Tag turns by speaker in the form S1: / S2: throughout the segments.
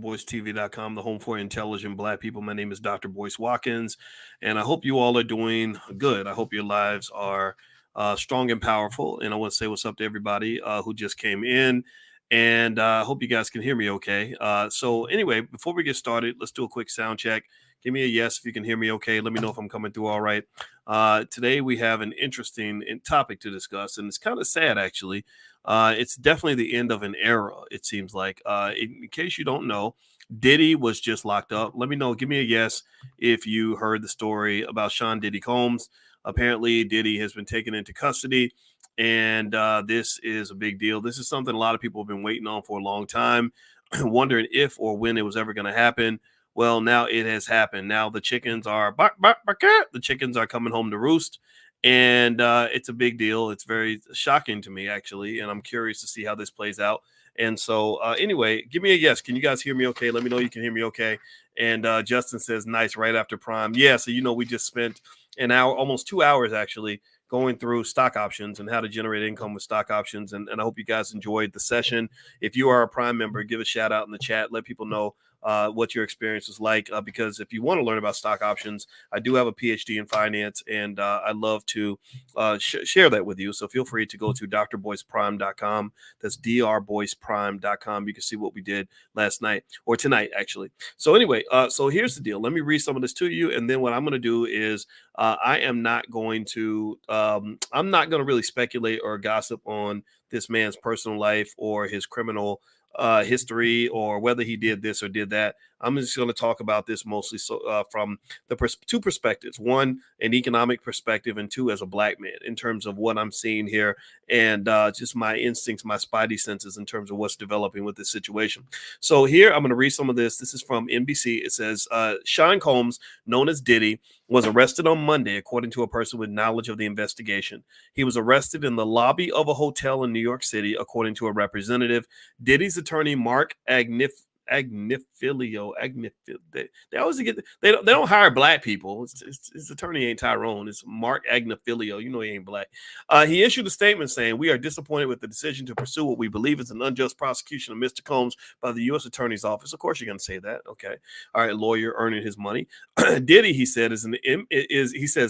S1: DrBoyceTV.com, the home for intelligent Black people. My name is Dr. Boyce Watkins, and I hope you all are doing good. I hope your lives are strong and powerful. And I want to say what's up to everybody who just came in. And I hope you guys can hear me okay. So anyway, before we get started, let's do a quick sound check. Give me a yes if you can hear me okay. Let me know if I'm coming through all right. Today we have an interesting topic to discuss, and it's kind of sad, actually. It's definitely the end of an era, it seems like. In case you don't know, Diddy was just locked up. Let me know. Give me a yes if you heard the story about Sean Diddy Combs. Apparently, Diddy has been taken into custody, and this is a big deal. This is something a lot of people have been waiting on for a long time, wondering if or when it was ever going to happen. Well, now it has happened. Now the chickens are the chickens are coming home to roost, and it's a big deal. It's very shocking to me, actually, and I'm curious to see how this plays out. And so, anyway, give me a yes. Can you guys hear me okay? Let me know you can hear me okay. And Justin says, nice, right after Prime. Yeah, so we just spent an hour, almost 2 hours, actually, going through stock options and how to generate income with stock options. And I hope you guys enjoyed the session. If you are a Prime member, give a shout out in the chat. Let people know what your experience is like, because if you want to learn about stock options, I do have a PhD in finance, and I'd love to share that with you. So feel free to go to drboyceprime.com. That's drboyceprime.com. You can see what we did last night, or tonight, actually. So anyway, so here's the deal. Let me read some of this to you, and then what I'm going to do is I'm not going to really speculate or gossip on this man's personal life or his criminal history, or whether he did this or did that. I'm just going to talk about this mostly from the two perspectives: one, an economic perspective, and two, as a Black man, in terms of what I'm seeing here, and just my instincts, my spidey senses in terms of what's developing with this situation. So here, I'm going to read some of this. This is from NBC. It says, Sean Combs, known as Diddy, was arrested on Monday, according to a person with knowledge of the investigation. He was arrested in the lobby of a hotel in New York City, according to a representative. Diddy's attorney, Marc Agnifilo. They always get they don't hire Black people. His attorney ain't Tyrone. It's Marc Agnifilo. He ain't Black. He issued a statement saying, "We are disappointed with the decision to pursue what we believe is an unjust prosecution of Mr. Combs by the U.S. Attorney's Office." Of course, you're going to say that. Okay, all right, lawyer earning his money. Diddy, he said,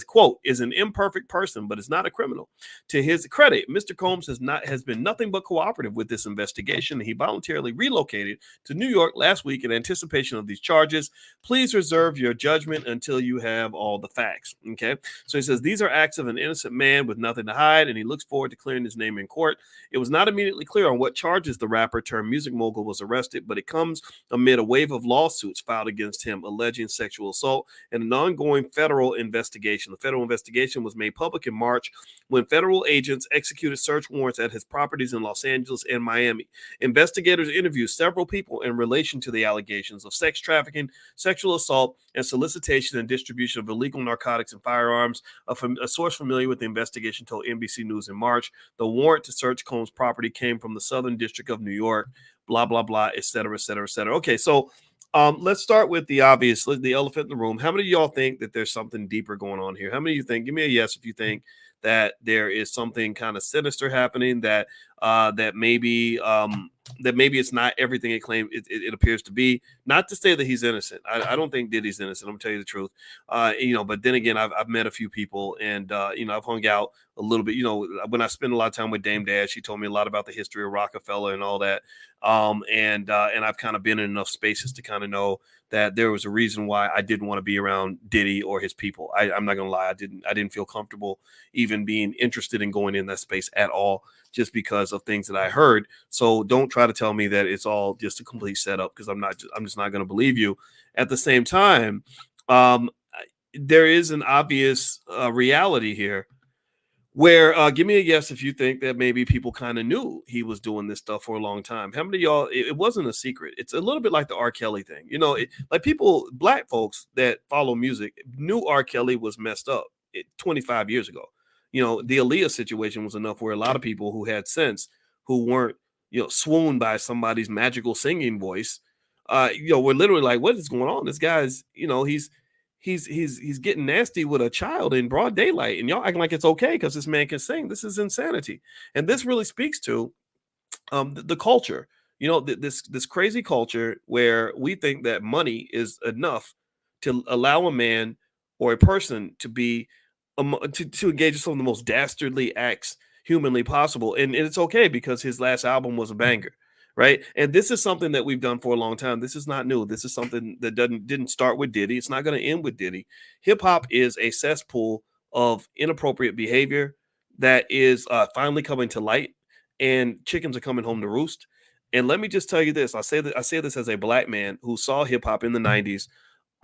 S1: quote, is an imperfect person, but is not a criminal. To his credit, Mr. Combs has been nothing but cooperative with this investigation. He voluntarily relocated to New York last week in anticipation of these charges. Please reserve your judgment until you have all the facts. Okay. So he says these are acts of an innocent man with nothing to hide, and he looks forward to clearing his name in court. It was not immediately clear on what charges the rapper turned music mogul was arrested, but it comes amid a wave of lawsuits filed against him alleging sexual assault and an ongoing federal investigation. The federal investigation was made public in March when federal agents executed search warrants at his properties in Los Angeles and Miami. Investigators interviewed several people in relation to the allegations of sex trafficking, sexual assault, and solicitation and distribution of illegal narcotics and firearms. A source familiar with the investigation told NBC News in March the warrant to search Combs' property came from the Southern District of New York, blah, blah, blah, et cetera, et cetera, et cetera. Okay, so let's start with the obvious, the elephant in the room. How many of y'all think that there's something deeper going on here? How many of you think, give me a yes if you think that there is something kind of sinister happening, that maybe it's not everything it appears to be. Not to say that he's innocent. I don't think Diddy's innocent. I'm gonna tell you the truth. But then again, I've met a few people, and I've hung out a little bit. When I spend a lot of time with Dame Dash, she told me a lot about the history of Rockefeller and all that. And I've kind of been in enough spaces to kind of know that there was a reason why I didn't want to be around Diddy or his people. I'm not gonna lie, I didn't feel comfortable even being interested in going in that space at all, just because of things that I heard. So don't try to tell me that it's all just a complete setup, because I'm just not gonna believe you. At the same time, there is an obvious reality here where give me a yes if you think that maybe people kind of knew he was doing this stuff for a long time. How many of y'all, it wasn't a secret? It's a little bit like the R. Kelly thing. Like people, Black folks that follow music knew R. Kelly was messed up 25 years ago. The Aaliyah situation was enough where a lot of people who had sense, who weren't, swooned by somebody's magical singing voice, were literally like, what is going on? This guy's, he's getting nasty with a child in broad daylight, and y'all acting like it's okay because this man can sing. This is insanity. And this really speaks to the culture. You know, this crazy culture where we think that money is enough to allow a man or a person to be to engage in some of the most dastardly acts humanly possible, and it's okay because his last album was a banger, right? And this is something that we've done for a long time. This is not new. This is something that didn't start with Diddy. It's not going to end with Diddy. Hip hop is a cesspool of inappropriate behavior that is finally coming to light, and chickens are coming home to roost. And let me just tell you this: I say this as a black man who saw hip hop in the '90s.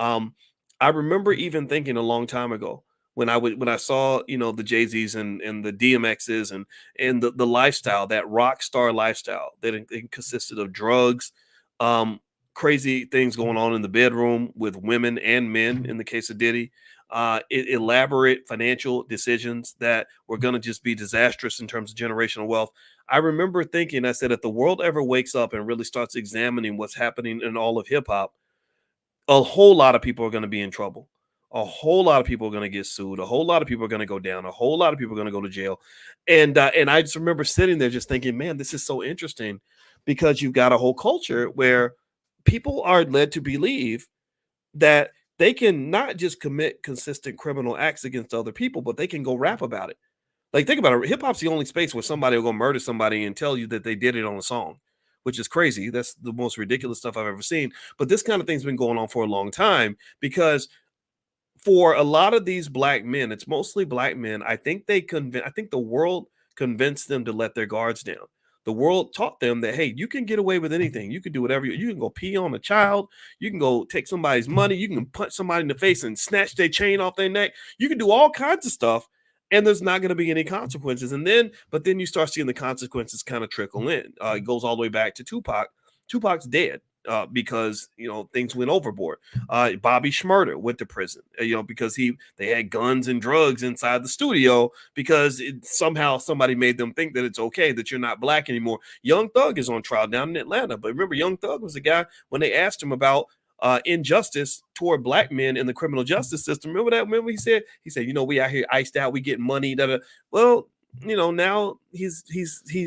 S1: um, I remember even thinking a long time ago when I saw, you know, the Jay-Z's and the DMX's and the lifestyle, that rock star lifestyle that it consisted of drugs, um, crazy things going on in the bedroom with women and men in the case of Diddy, elaborate financial decisions that were going to just be disastrous in terms of generational wealth. I remember thinking, I said, if the world ever wakes up and really starts examining what's happening in all of hip hop, a whole lot of people are going to be in trouble. A whole lot of people are going to get sued. A whole lot of people are going to go down. A whole lot of people are going to go to jail. And I just remember sitting there just thinking, man, this is so interesting because you've got a whole culture where people are led to believe that they can not just commit consistent criminal acts against other people, but they can go rap about it. Like, think about it. Hip hop's the only space where somebody will go murder somebody and tell you that they did it on a song, which is crazy. That's the most ridiculous stuff I've ever seen. But this kind of thing's been going on for a long time because for a lot of these black men, it's mostly black men. I think the world convinced them to let their guards down. The world taught them that, hey, you can get away with anything. You can do whatever you can go pee on a child, you can go take somebody's money, you can punch somebody in the face and snatch their chain off their neck. You can do all kinds of stuff, and there's not going to be any consequences. But then you start seeing the consequences kind of trickle in. It goes all the way back to Tupac. Tupac's dead because, you know, things went overboard. Bobby Schmurder went to prison, you know, because they had guns and drugs inside the studio because somehow somebody made them think that it's okay that you're not black anymore. Young Thug is on trial down in Atlanta, but remember, Young Thug was the guy when they asked him about injustice toward black men in the criminal justice system. Remember that? Remember he said, you know, we out here iced out, we get money. Da, da. Well, you know, now he's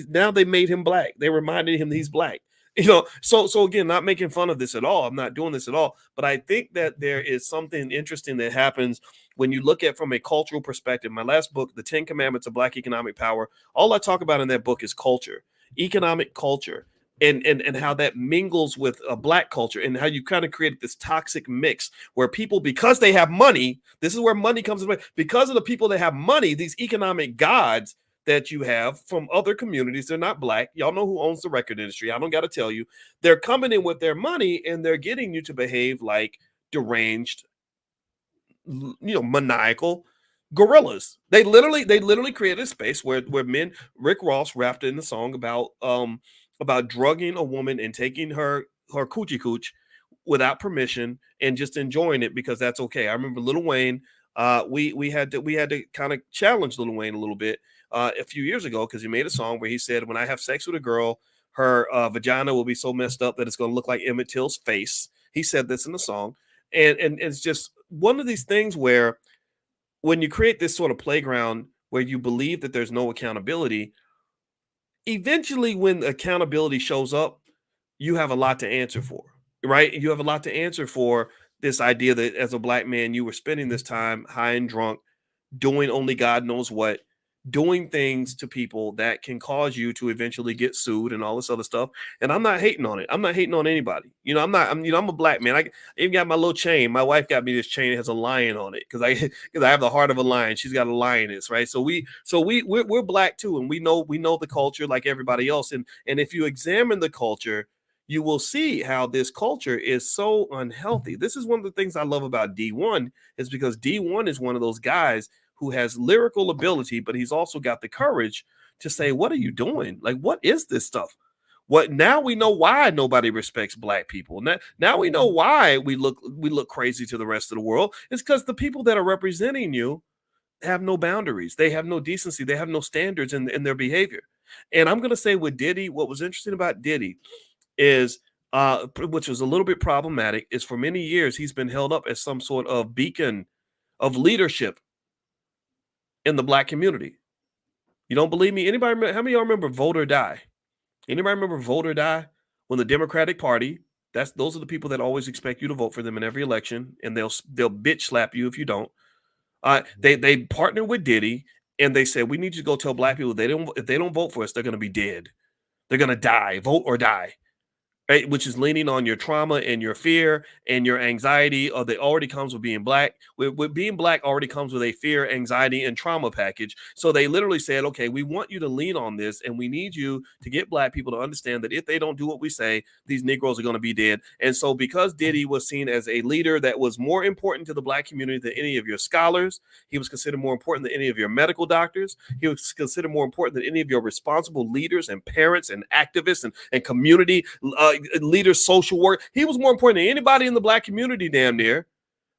S1: now they made him black. They reminded him that he's black. You know, so again, not making fun of this at all. I'm not doing this at all. But I think that there is something interesting that happens when you look at from a cultural perspective. My last book, The 10 Commandments of Black Economic Power, all I talk about in that book is culture, economic culture, and how that mingles with a black culture and how you kind of create this toxic mix where people, because they have money, this is where money comes into play. Because of the people that have money, these economic gods that you have from other communities, they're not black. Y'all know who owns the record industry. I don't got to tell you. They're coming in with their money and they're getting you to behave like deranged, you know, maniacal gorillas. They literally created a space where men. Rick Ross rapped in the song about drugging a woman and taking her coochie cooch without permission and just enjoying it because that's okay. I remember Lil Wayne. We had to kind of challenge Lil Wayne a little bit a few years ago because he made a song where he said, "When I have sex with a girl, her vagina will be so messed up that it's going to look like Emmett Till's face." He said this in the song, and it's just one of these things where when you create this sort of playground where you believe that there's no accountability, eventually when accountability shows up, you have a lot to answer for, right? You have a lot to answer for this idea that as a black man, you were spending this time high and drunk, doing only God knows what, doing things to people that can cause you to eventually get sued and all this other stuff. And I'm not hating on it. I'm not hating on anybody. You know, I'm a black man. I even got my little chain. My wife got me this chain that has a lion on it because I have the heart of a lion. She's got a lioness, right? So we're black too, and we know the culture like everybody else. And if you examine the culture, you will see how this culture is so unhealthy. This is one of the things I love about D1 is because D1 is one of those guys who has lyrical ability, but he's also got the courage to say, what are you doing? Like, what is this stuff? What now we know why nobody respects black people. Now we know why we look crazy to the rest of the world. It's because the people that are representing you have no boundaries. They have no decency. They have no standards in their behavior. And I'm gonna say with Diddy, what was interesting about Diddy is which was a little bit problematic, is for many years he's been held up as some sort of beacon of leadership in the black community. You don't believe me? Anybody? How many of y'all remember Vote or Die? Anybody remember Vote or Die? When the Democratic Party, those are the people that always expect you to vote for them in every election, and they'll bitch slap you if you don't. They partner with Diddy, and they said we need you to go tell black people if they don't vote for us, they're going to be dead. They're going to die. Vote or die. Right, which is leaning on your trauma and your fear and your anxiety, or that already comes with being black. With being black already comes with a fear, anxiety, and trauma package. So they literally said, okay, we want you to lean on this, and we need you to get black people to understand that if they don't do what we say, these Negroes are going to be dead. And so because Diddy was seen as a leader that was more important to the black community than any of your scholars, he was considered more important than any of your medical doctors, he was considered more important than any of your responsible leaders and parents and activists and community leaders, social work. He was more important than anybody in the black community, damn near.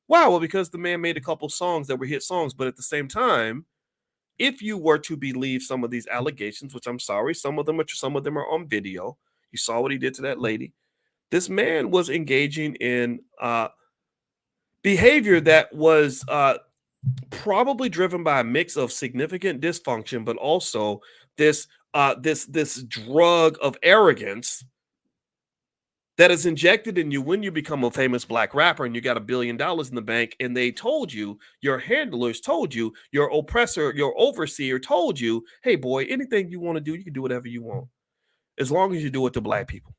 S1: Why? Well, because the man made a couple songs that were hit songs, but at the same time, if you were to believe some of these allegations, which I'm sorry, some of them are on video. You saw what he did to that lady. This man was engaging in behavior that was probably driven by a mix of significant dysfunction, but also this drug of arrogance that is injected in you when you become a famous black rapper and you got $1 billion in the bank, and they told you, your handlers told you, your oppressor, your overseer told you, hey boy, anything you want to do, you can do whatever you want, as long as you do it to black people.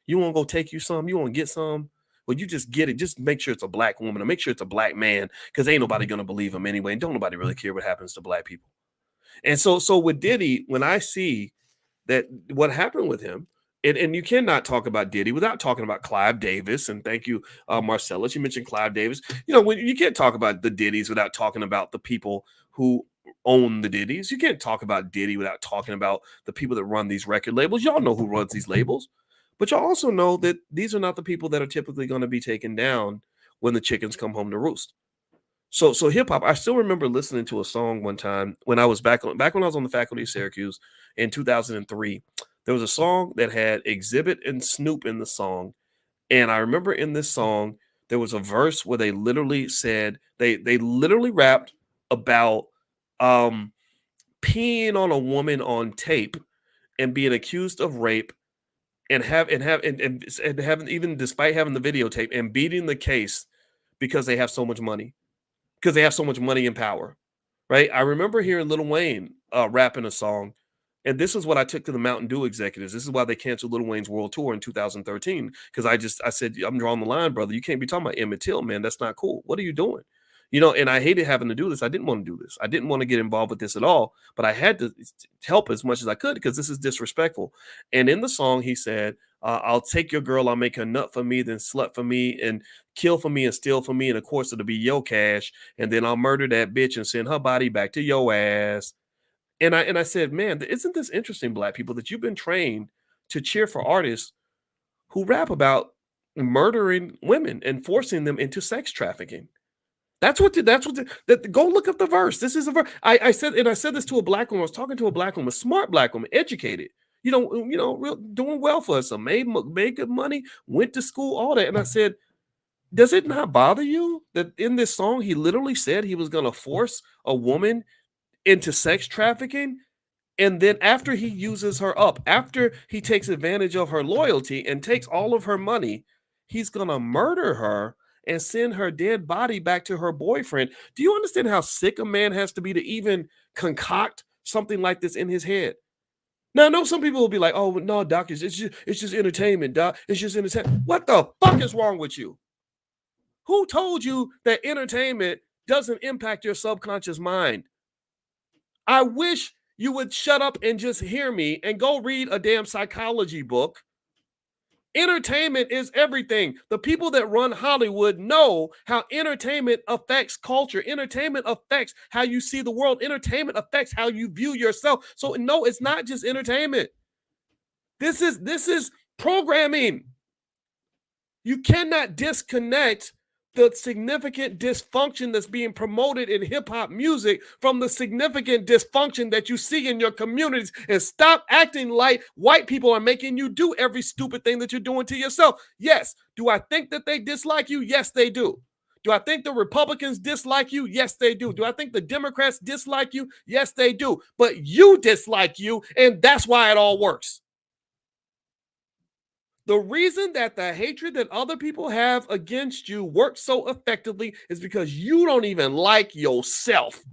S1: You want to go take you some, you want to get some, well, you just get it. Just make sure it's a black woman, or make sure it's a black man, because ain't nobody gonna believe him anyway, and don't nobody really care what happens to black people. And so with Diddy, when I see that what happened with him, and you cannot talk about Diddy without talking about Clive Davis. And thank you, Marcellus. You mentioned Clive Davis. You know, when you can't talk about the Diddies without talking about the people who own the Diddies. You can't talk about Diddy without talking about the people that run these record labels. Y'all know who runs these labels, but y'all also know that these are not the people that are typically going to be taken down when the chickens come home to roost. So hip hop. I still remember listening to a song one time when I was back when I was on the faculty of Syracuse in 2003. There was a song that had Exhibit and Snoop in the song, and I remember in this song there was a verse where they literally said they literally rapped about peeing on a woman on tape and being accused of rape, and having, even despite having the videotape, and beating the case because they have so much money. Because they have so much money and power, right? I remember hearing Lil Wayne rapping a song, and this is what I took to the Mountain Dew executives. This is why they canceled Lil Wayne's world tour in 2013. Because I said, I'm drawing the line, brother. You can't be talking about Emmett Till, man. That's not cool. What are you doing? You know, and I hated having to do this. I didn't want to do this. I didn't want to get involved with this at all, but I had to help as much as I could because this is disrespectful. And in the song, he said, I'll take your girl, I'll make her nut for me, then slut for me, and kill for me, and steal for me, and of course it'll be your cash, and then I'll murder that bitch and send her body back to your ass. And I said, man, isn't this interesting, black people, that you've been trained to cheer for artists who rap about murdering women and forcing them into sex trafficking? Go look up the verse. This is a verse. I said this to a black woman. I was talking to a black woman, smart black woman, educated, doing well for us, made good money, went to school, all that. And I said, does it not bother you that in this song he literally said he was going to force a woman into sex trafficking? And then after he uses her up, after he takes advantage of her loyalty and takes all of her money, he's going to murder her and send her dead body back to her boyfriend. Do you understand how sick a man has to be to even concoct something like this in his head? Now, I know some people will be like, oh, no, doc, it's just entertainment, doc. It's just entertainment. What the fuck is wrong with you? Who told you that entertainment doesn't impact your subconscious mind? I wish you would shut up and just hear me and go read a damn psychology book. Entertainment is everything. The people that run Hollywood know how entertainment affects culture. Entertainment affects how you see the world. Entertainment affects how you view yourself. So no, it's not just entertainment. This is programming. You cannot disconnect the significant dysfunction that's being promoted in hip-hop music from the significant dysfunction that you see in your communities, and stop acting like white people are making you do every stupid thing that you're doing to yourself. Yes. Do I think that they dislike you? Yes, they do. Do I think the Republicans dislike you? Yes, they do. Do I think the Democrats dislike you? Yes, they do. But you dislike you, and that's why it all works. The reason that the hatred that other people have against you works so effectively is because you don't even like yourself.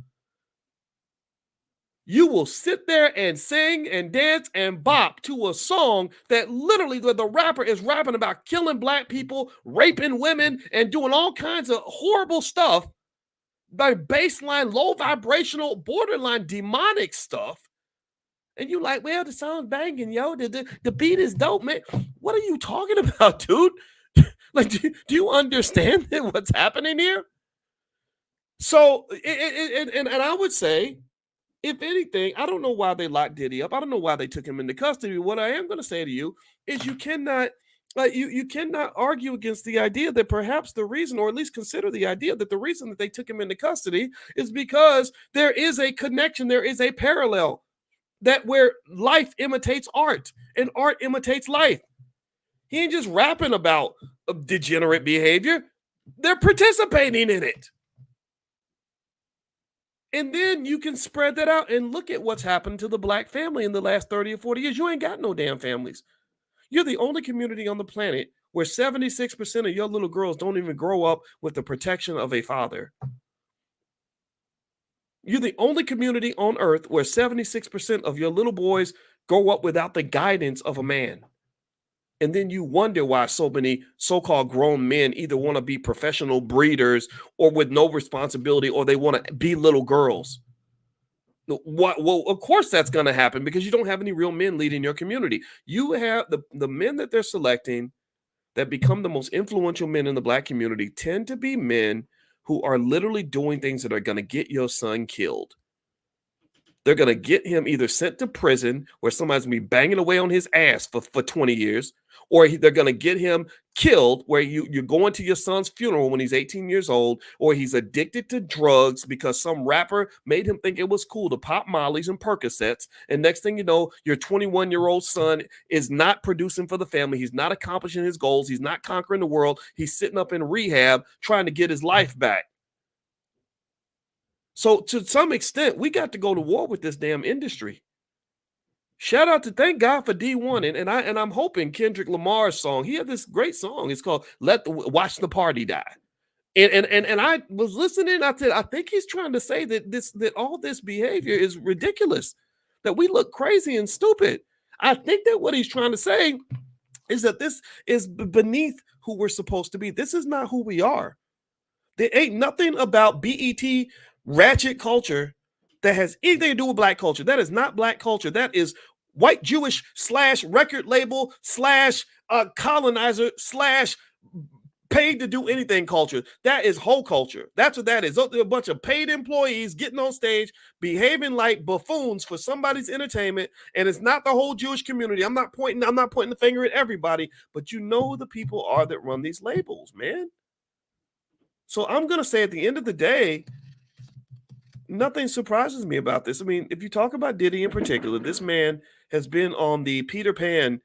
S1: You will sit there and sing and dance and bop to a song that literally the rapper is rapping about killing black people, raping women, and doing all kinds of horrible stuff by baseline, low vibrational, borderline demonic stuff. And you like, well, the song's banging, yo. The beat is dope, man. What are you talking about, dude? Like, do you understand what's happening here? So, and I would say, if anything, I don't know why they locked Diddy up. I don't know why they took him into custody. What I am going to say to you is you cannot you cannot argue against the idea that perhaps the reason, or at least consider the idea that the reason that they took him into custody is because there is a connection, there is a parallel that where life imitates art and art imitates life. He ain't just rapping about degenerate behavior. They're participating in it. And then you can spread that out and look at what's happened to the black family in the last 30 or 40 years. You ain't got no damn families. You're the only community on the planet where 76% of your little girls don't even grow up with the protection of a father. You're the only community on earth where 76% of your little boys grow up without the guidance of a man. And then you wonder why so many so-called grown men either want to be professional breeders or with no responsibility, or they want to be little girls. What? Well, of course that's going to happen because you don't have any real men leading your community. You have the men that they're selecting that become the most influential men in the black community tend to be men who are literally doing things that are going to get your son killed. They're going to get him either sent to prison where somebody's going to be banging away on his ass for 20 years, or they're going to get him killed where you're going to your son's funeral when he's 18 years old, or he's addicted to drugs because some rapper made him think it was cool to pop mollies and Percocets. And next thing you know, your 21-year-old son is not producing for the family. He's not accomplishing his goals. He's not conquering the world. He's sitting up in rehab trying to get his life back. So to some extent, we got to go to war with this damn industry. Shout out to thank God for D1, and I'm hoping Kendrick Lamar's song. He had this great song. It's called "Watch the Party Die," and I was listening. I said, I think he's trying to say that all this behavior is ridiculous, that we look crazy and stupid. I think that what he's trying to say is that this is beneath who we're supposed to be. This is not who we are. There ain't nothing about BET ratchet culture that has anything to do with black culture. That is not black culture. That is white Jewish / record label / colonizer / paid to do anything culture. That is whole culture. That's what that is. They're a bunch of paid employees getting on stage, behaving like buffoons for somebody's entertainment. And it's not the whole Jewish community. I'm not pointing the finger at everybody, but you know who the people are that run these labels, man. So I'm going to say at the end of the day, nothing surprises me about this. I mean, if you talk about Diddy in particular, this man has been on the Peter Pan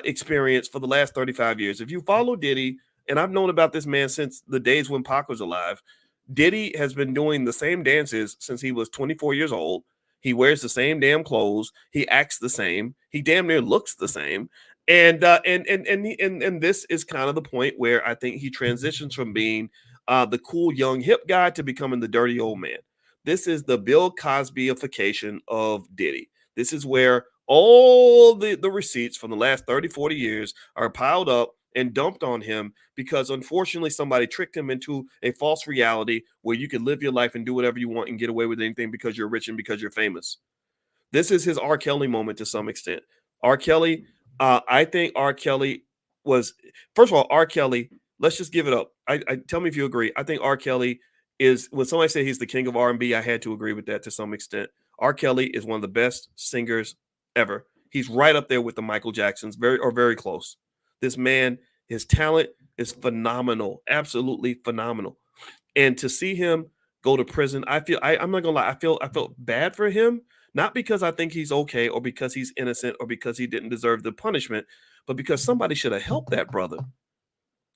S1: experience for the last 35 years. If you follow Diddy, and I've known about this man since the days when Pac was alive, Diddy has been doing the same dances since he was 24 years old. He wears the same damn clothes. He acts the same. He damn near looks the same. And this is kind of the point where I think he transitions from being the cool young hip guy to becoming the dirty old man. This is the Bill Cosby-ification of Diddy. This is where all the receipts from the last 30, 40 years are piled up and dumped on him because unfortunately somebody tricked him into a false reality where you can live your life and do whatever you want and get away with anything because you're rich and because you're famous. This is his R. Kelly moment to some extent. R. Kelly, I think R. Kelly was, first of all, R. Kelly, let's just give it up. I tell me if you agree. I think R. Kelly is, when somebody said he's the king of R&B, I had to agree with that to some extent. R. Kelly is one of the best singers ever. He's right up there with the Michael Jacksons, very close. This man, his talent is phenomenal, absolutely phenomenal. And to see him go to prison, I'm not gonna lie, I felt bad for him, not because I think he's okay or because he's innocent or because he didn't deserve the punishment, but because somebody should have helped that brother.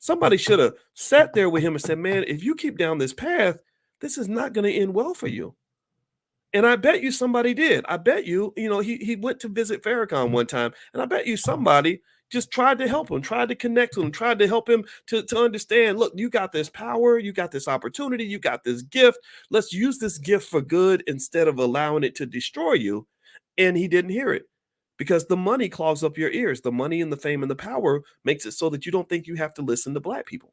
S1: Somebody should have sat there with him and said, man, if you keep down this path, this is not going to end well for you. And I bet you somebody did. I bet you, he went to visit Farrakhan one time, and I bet you somebody just tried to help him, tried to connect with him, tried to help him to understand, look, you got this power, you got this opportunity, you got this gift. Let's use this gift for good instead of allowing it to destroy you. And he didn't hear it because the money clogs up your ears. The money and the fame and the power makes it so that you don't think you have to listen to black people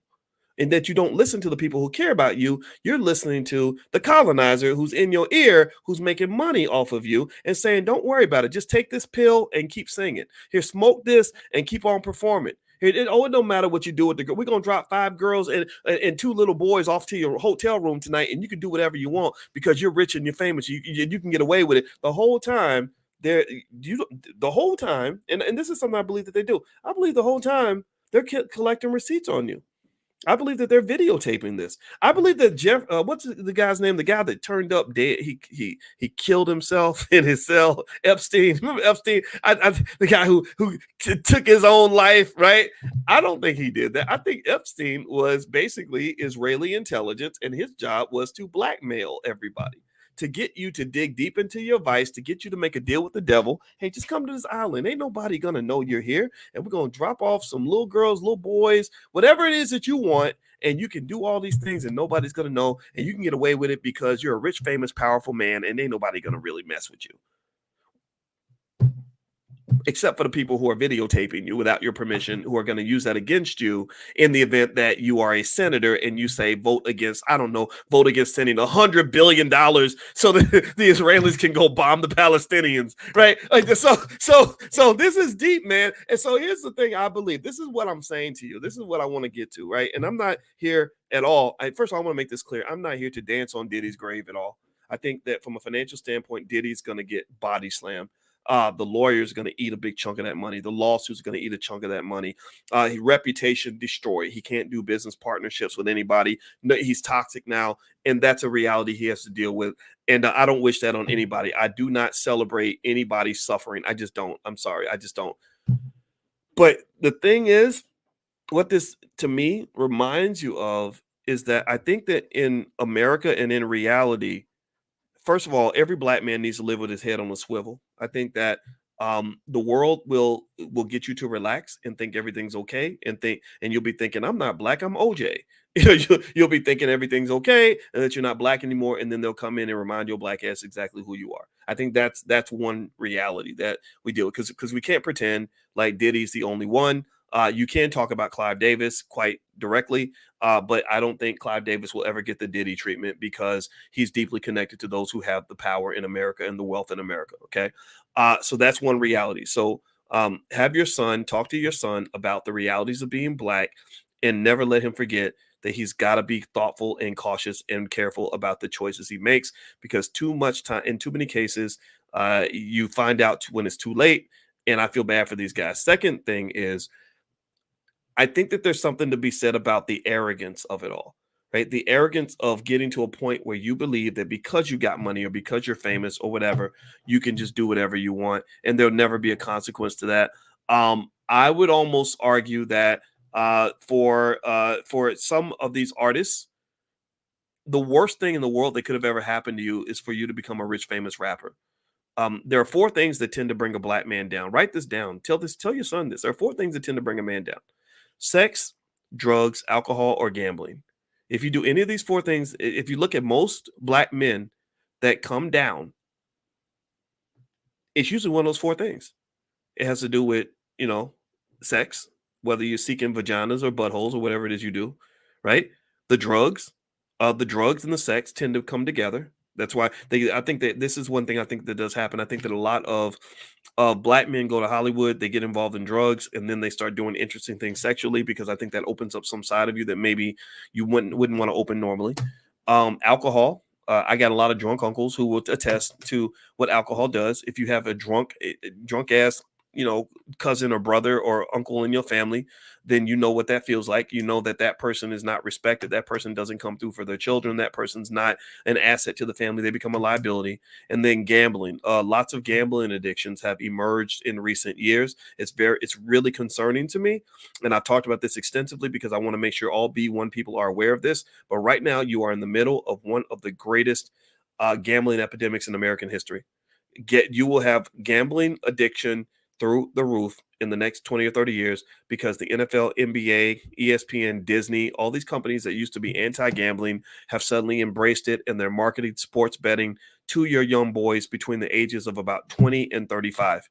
S1: and that you don't listen to the people who care about you. You're listening to the colonizer who's in your ear, who's making money off of you and saying, don't worry about it. Just take this pill and keep singing. Here, smoke this and keep on performing. It don't matter what you do with the girl. We're going to drop 5 girls and 2 little boys off to your hotel room tonight, and you can do whatever you want because you're rich and you're famous. You can get away with it the whole time. The whole time, and this is something I believe that they do. I believe the whole time they're collecting receipts on you. I believe that they're videotaping this. I believe that Jeff, what's the guy's name? The guy that turned up dead. He killed himself in his cell. Epstein. Remember Epstein? The guy who took his own life. Right? I don't think he did that. I think Epstein was basically Israeli intelligence, and his job was to blackmail everybody, to get you to dig deep into your vice, to get you to make a deal with the devil. Hey, just come to this island. Ain't nobody gonna know you're here. And we're gonna drop off some little girls, little boys, whatever it is that you want. And you can do all these things and nobody's gonna know. And you can get away with it because you're a rich, famous, powerful man, and ain't nobody gonna really mess with you. Except for the people who are videotaping you without your permission, who are going to use that against you in the event that you are a senator and you say vote against, I don't know, vote against sending $100 billion so that the Israelis can go bomb the Palestinians, right? Like so this is deep, man. And so here's the thing I believe. This is what I'm saying to you. This is what I want to get to, right? And I'm not here at all. First of all, I want to make this clear. I'm not here to dance on Diddy's grave at all. I think that from a financial standpoint, Diddy's going to get body slammed. The lawyer's going to eat a big chunk of that money. The lawsuit's going to eat a chunk of that money. His reputation destroyed. He can't do business partnerships with anybody. No, he's toxic now, and that's a reality he has to deal with. And I don't wish that on anybody. I do not celebrate anybody suffering. I just don't. I'm sorry. I just don't. But the thing is, what this to me reminds you of is that I think that in America and in reality, first of all, every black man needs to live with his head on a swivel. I think that the world will get you to relax and think everything's okay, and you'll be thinking, I'm not black, I'm OJ. You'll be thinking everything's okay and that you're not black anymore, and then they'll come in and remind your black ass exactly who you are. I think that's one reality that we deal with, because we can't pretend like Diddy's the only one. You can talk about Clive Davis quite directly, but I don't think Clive Davis will ever get the Diddy treatment because he's deeply connected to those who have the power in America and the wealth in America. Okay. So that's one reality. So have your son, talk to your son about the realities of being black, and never let him forget that he's got to be thoughtful and cautious and careful about the choices he makes, because too much time, in too many cases, you find out when it's too late. And I feel bad for these guys. Second thing is, I think that there's something to be said about the arrogance of it all, right? The arrogance of getting to a point where you believe that because you got money or because you're famous or whatever, you can just do whatever you want and there'll never be a consequence to that. I would almost argue that for some of these artists, the worst thing in the world that could have ever happened to you is for you to become a rich, famous rapper. There are 4 things that tend to bring a black man down. Write this down. Tell your son this. There are 4 things that tend to bring a man down: sex, drugs, alcohol, or gambling. If you do any of these 4 things, if you look at most black men that come down, it's usually one of those 4 things. It has to do with, sex, whether you're seeking vaginas or buttholes or whatever it is you do, right? The drugs, and the sex tend to come together. That's why I think that this is one thing I think that does happen. I think that a lot of black men go to Hollywood, they get involved in drugs, and then they start doing interesting things sexually, because I think that opens up some side of you that maybe you wouldn't want to open normally. Alcohol. I got a lot of drunk uncles who will attest to what alcohol does. If you have a drunk ass, cousin or brother or uncle in your family, then you know what that feels like. You know that person is not respected. That person doesn't come through for their children. That person's not an asset to the family. They become a liability. And then gambling. Lots of gambling addictions have emerged in recent years. It's really concerning to me. And I've talked about this extensively because I want to make sure all B1 people are aware of this. But right now you are in the middle of one of the greatest gambling epidemics in American history. You will have gambling addiction through the roof in the next 20 or 30 years because the NFL, NBA, ESPN, Disney, all these companies that used to be anti-gambling have suddenly embraced it, and they're marketing sports betting to your young boys between the ages of about 20 and 35.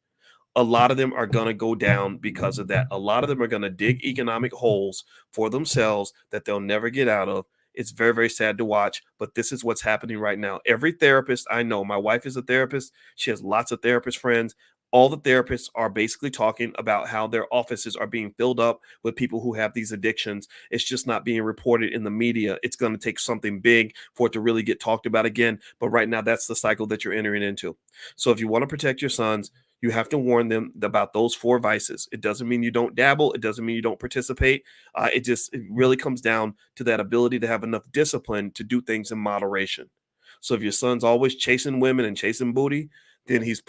S1: A lot of them are going to go down because of that. A lot of them are going to dig economic holes for themselves that they'll never get out of. It's very, very sad to watch, but this is what's happening right now. Every therapist I know, my wife is a therapist. She has lots of therapist friends. All the therapists are basically talking about how their offices are being filled up with people who have these addictions. It's just not being reported in the media. It's going to take something big for it to really get talked about again. But right now, that's the cycle that you're entering into. So if you want to protect your sons, you have to warn them about those four vices. It doesn't mean you don't dabble. It doesn't mean you don't participate. It really comes down to that ability to have enough discipline to do things in moderation. So if your son's always chasing women and chasing booty, then he's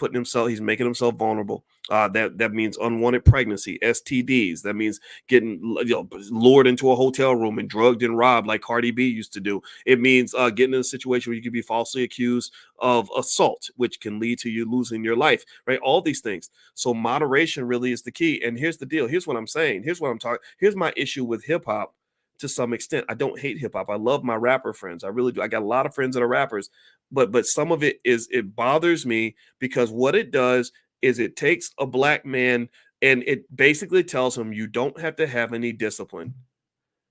S1: making himself vulnerable. That means unwanted pregnancy, STDs. That means getting lured into a hotel room and drugged and robbed like Cardi B used to do. It means getting in a situation where you could be falsely accused of assault, which can lead to you losing your life, right? All these things. So moderation really is the key. And here's the deal. Here's what I'm saying. Here's what I'm talking. Here's my issue with hip hop. To some extent, I don't hate hip hop. I love my rapper friends. I really do. I got a lot of friends that are rappers, but some of it bothers me because what it does is it takes a black man and it basically tells him you don't have to have any discipline.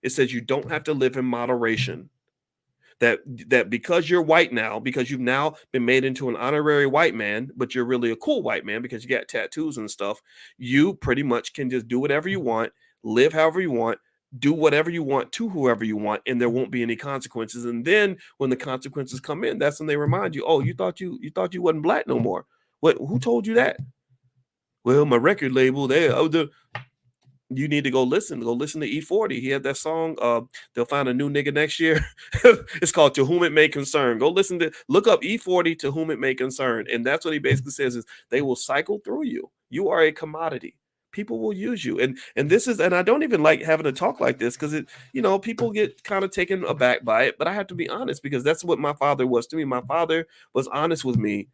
S1: It says you don't have to live in moderation. That because you're white now, because you've now been made into an honorary white man, but you're really a cool white man because you got tattoos and stuff, you pretty much can just do whatever you want, live however you want, do whatever you want to whoever you want, and there won't be any consequences. And then when the consequences come in, that's when they remind you, oh, you thought you wasn't black no more. What? Who told you that? Well, my record label, you need to go listen. Go listen to E40. He had that song. They'll find a new nigga next year. It's called "To Whom It May Concern." Go look up E40, "To Whom It May Concern," and that's what he basically says is they will cycle through you. You are a commodity. People will use you, and this is, and I don't even like having to talk like this because people get kind of taken aback by it. But I have to be honest because that's what my father was to me. My father was honest with me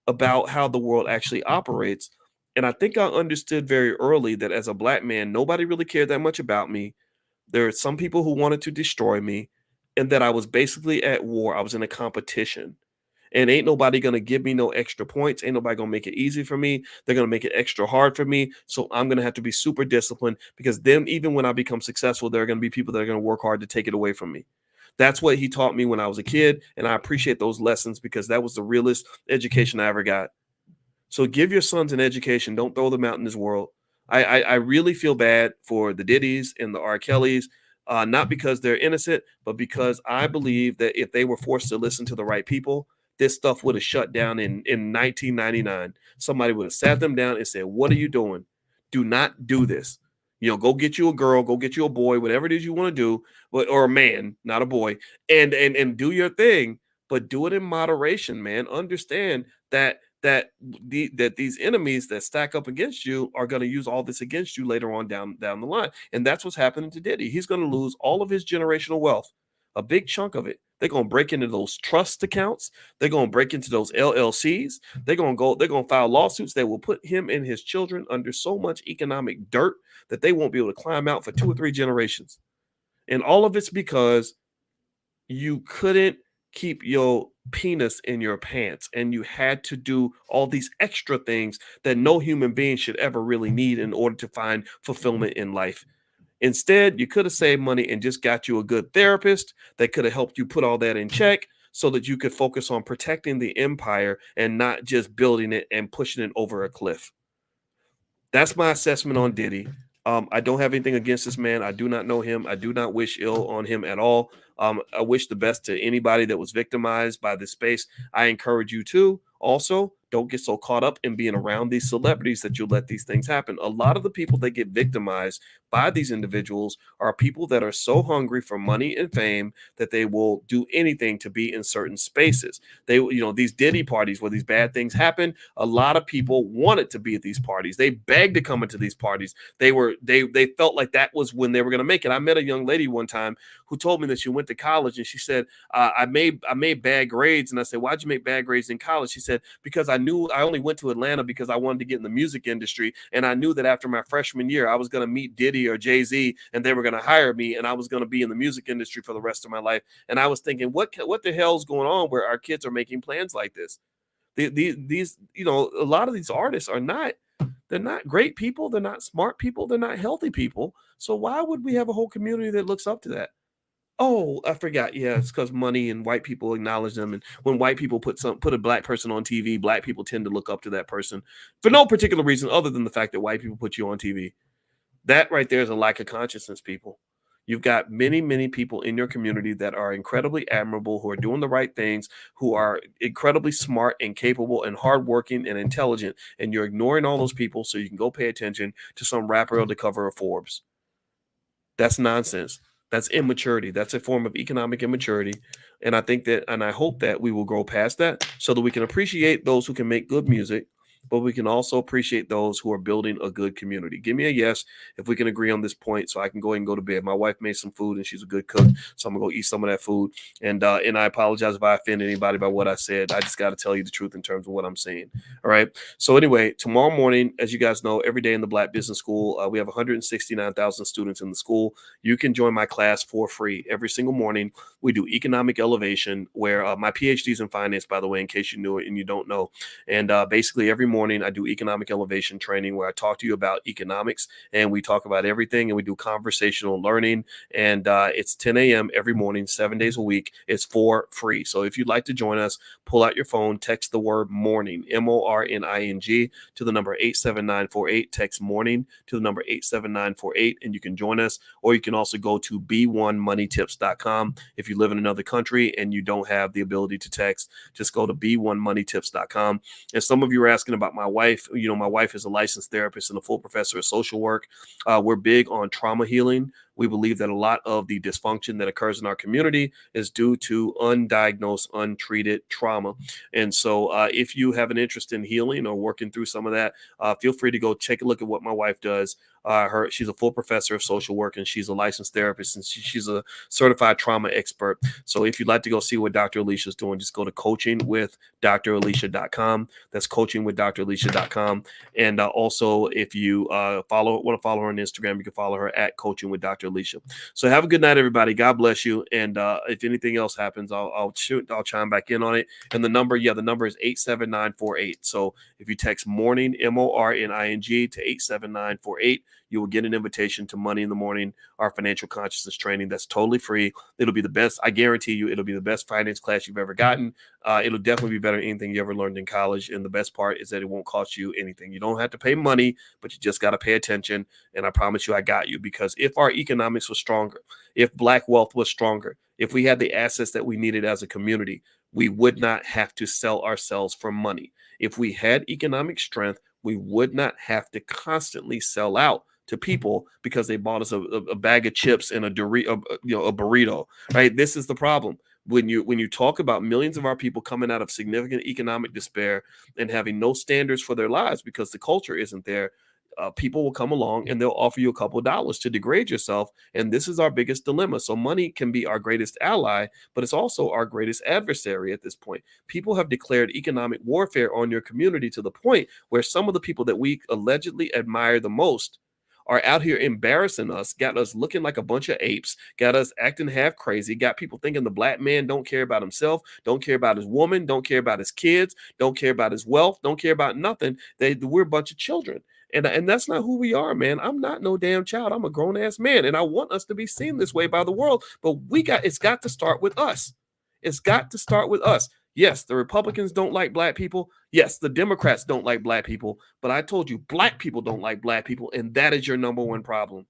S1: about how the world actually operates. And I think I understood very early that as a black man, nobody really cared that much about me. There are some people who wanted to destroy me, and that I was basically at war. I was in a competition. And ain't nobody gonna give me no extra points. Ain't nobody gonna make it easy for me. They're gonna make it extra hard for me. So I'm gonna have to be super disciplined because then, even when I become successful, there are gonna be people that are gonna work hard to take it away from me. That's what he taught me when I was a kid. And I appreciate those lessons because that was the realest education I ever got. So give your sons an education. Don't throw them out in this world. I really feel bad for the Diddys and the R. Kellys, not because they're innocent, but because I believe that if they were forced to listen to the right people, this stuff would have shut down in 1999. Somebody would have sat them down and said, "What are you doing? Do not do this. Go get you a girl, go get you a boy, whatever it is you want to do, or a man, not a boy, and do your thing, but do it in moderation, man. Understand that these enemies that stack up against you are going to use all this against you later on down the line, and that's what's happening to Diddy. He's going to lose all of his generational wealth, a big chunk of it. They're going to break into those trust accounts. They're going to break into those LLCs. They're going to file lawsuits that will put him and his children under so much economic dirt that they won't be able to climb out for 2 or 3 generations. And all of it's because you couldn't keep your penis in your pants and you had to do all these extra things that no human being should ever really need in order to find fulfillment in life. Instead, you could have saved money and just got you a good therapist that could have helped you put all that in check so that you could focus on protecting the empire and not just building it and pushing it over a cliff. That's my assessment on Diddy. I don't have anything against this man. I do not know him. I do not wish ill on him at all. I wish the best to anybody that was victimized by this space. I encourage you to also don't get so caught up in being around these celebrities that you let these things happen. A lot of the people that get victimized by these individuals are people that are so hungry for money and fame that they will do anything to be in certain spaces. They, these Diddy parties where these bad things happen, a lot of people wanted to be at these parties. They begged to come into these parties. They felt like that was when they were going to make it. I met a young lady one time who told me that she went to college, and she said, I made bad grades. And I said, why'd you make bad grades in college? She said, because I knew I only went to Atlanta because I wanted to get in the music industry. And I knew that after my freshman year, I was going to meet Diddy or Jay-Z, and they were going to hire me, and I was going to be in the music industry for the rest of my life. And I was thinking, what the hell's going on where our kids are making plans like this? These, a lot of these artists they're not great people. They're not smart people. They're not healthy people. So why would we have a whole community that looks up to that? Oh, I forgot. Yeah, it's because money and white people acknowledge them. And when white people put a black person on TV, black people tend to look up to that person for no particular reason other than the fact that white people put you on TV. That right there is a lack of consciousness, people. You've got many, many people in your community that are incredibly admirable, who are doing the right things, who are incredibly smart and capable and hardworking and intelligent. And you're ignoring all those people so you can go pay attention to some rapper on the cover of Forbes. That's nonsense. That's immaturity. That's a form of economic immaturity. And I hope that we will grow past that so that we can appreciate those who can make good music, but we can also appreciate those who are building a good community. Give me a yes if we can agree on this point so I can go ahead and go to bed. My wife made some food and she's a good cook, so I'm gonna go eat some of that food. And I apologize if I offend anybody by what I said. I just got to tell you the truth in terms of what I'm saying. All right. So anyway, tomorrow morning, as you guys know, every day in the Black Business School, we have 169,000 students in the school. You can join my class for free every single morning. We do economic elevation, where my PhD is in finance, by the way, in case you knew it and you don't know. And basically every morning I do economic elevation training where I talk to you about economics, and we talk about everything, and we do conversational learning. And it's 10 a.m. every morning, 7 days a week. It's for free. So if you'd like to join us, pull out your phone, text the word morning, MORNING, to the number 87948. Text morning to the number 87948, and you can join us. Or you can also go to b1moneytips.com. If you live in another country and you don't have the ability to text, just go to b1moneytips.com. And some of you are asking about my wife. My wife is a licensed therapist and a full professor of social work. We're big on trauma healing. We believe that a lot of the dysfunction that occurs in our community is due to undiagnosed, untreated trauma. And so if you have an interest in healing or working through some of that, feel free to go take a look at what my wife does. She's a full professor of social work, and she's a licensed therapist, and she's a certified trauma expert. So if you'd like to go see what Dr. Alicia is doing, just go to coachingwithdralicia.com. That's coachingwithdralicia.com. And also, if you want to follow her on Instagram, you can follow her at Coaching with Dr. Alicia. So have a good night, everybody. God bless you. And if anything else happens, I'll chime back in on it. And the number is 87948. So if you text morning, MORNING, to 87948, you will get an invitation to Money in the Morning, our financial consciousness training. That's totally free. It'll be the best. I guarantee you, it'll be the best finance class you've ever gotten. It'll definitely be better than anything you ever learned in college. And the best part is that it won't cost you anything. You don't have to pay money, but you just got to pay attention. And I promise you, I got you. Because if our economics was stronger, if Black wealth was stronger, if we had the assets that we needed as a community, we would not have to sell ourselves for money. If we had economic strength, we would not have to constantly sell out to people because they bought us a bag of chips and a burrito, right? This is the problem. When you talk about millions of our people coming out of significant economic despair and having no standards for their lives because the culture isn't there, people will come along and they'll offer you a couple of dollars to degrade yourself. And this is our biggest dilemma. So money can be our greatest ally, but it's also our greatest adversary at this point. People have declared economic warfare on your community to the point where some of the people that we allegedly admire the most are out here embarrassing us, got us looking like a bunch of apes, got us acting half crazy, got people thinking the Black man don't care about himself, don't care about his woman, don't care about his kids, don't care about his wealth, don't care about nothing. We're a bunch of children. And that's not who we are, man. I'm not no damn child. I'm a grown-ass man. And I want us to be seen this way by the world. But it's got to start with us. It's got to start with us. Yes, the Republicans don't like Black people. Yes, the Democrats don't like Black people. But I told you, Black people don't like Black people. And that is your number one problem.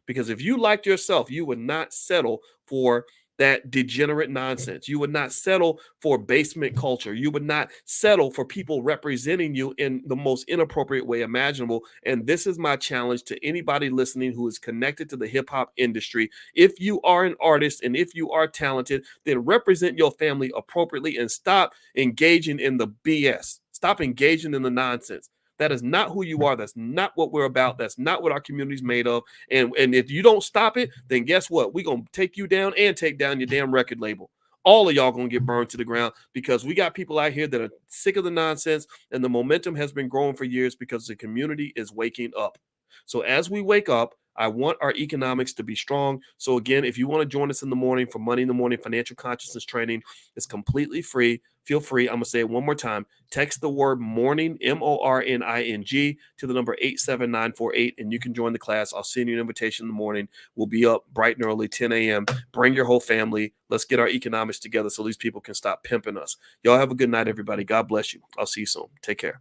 S1: Because if you liked yourself, you would not settle for that degenerate nonsense. You would not settle for basement culture. You would not settle for people representing you in the most inappropriate way imaginable. And this is my challenge to anybody listening who is connected to the hip hop industry. If you are an artist and if you are talented, then represent your family appropriately and stop engaging in the BS. Stop engaging in the nonsense. That is not who you are. That's not what we're about. That's not what our community is made of. And if you don't stop it, then guess what? We're going to take you down and take down your damn record label. All of y'all going to get burned to the ground because we got people out here that are sick of the nonsense, and the momentum has been growing for years because the community is waking up. So as we wake up, I want our economics to be strong. So again, if you want to join us in the morning for Money in the Morning financial consciousness training, it's completely free. Feel free. I'm going to say it one more time. Text the word morning, MORNING, to the number 87948, and you can join the class. I'll send you an invitation in the morning. We'll be up bright and early, 10 a.m. Bring your whole family. Let's get our economics together so these people can stop pimping us. Y'all have a good night, everybody. God bless you. I'll see you soon. Take care.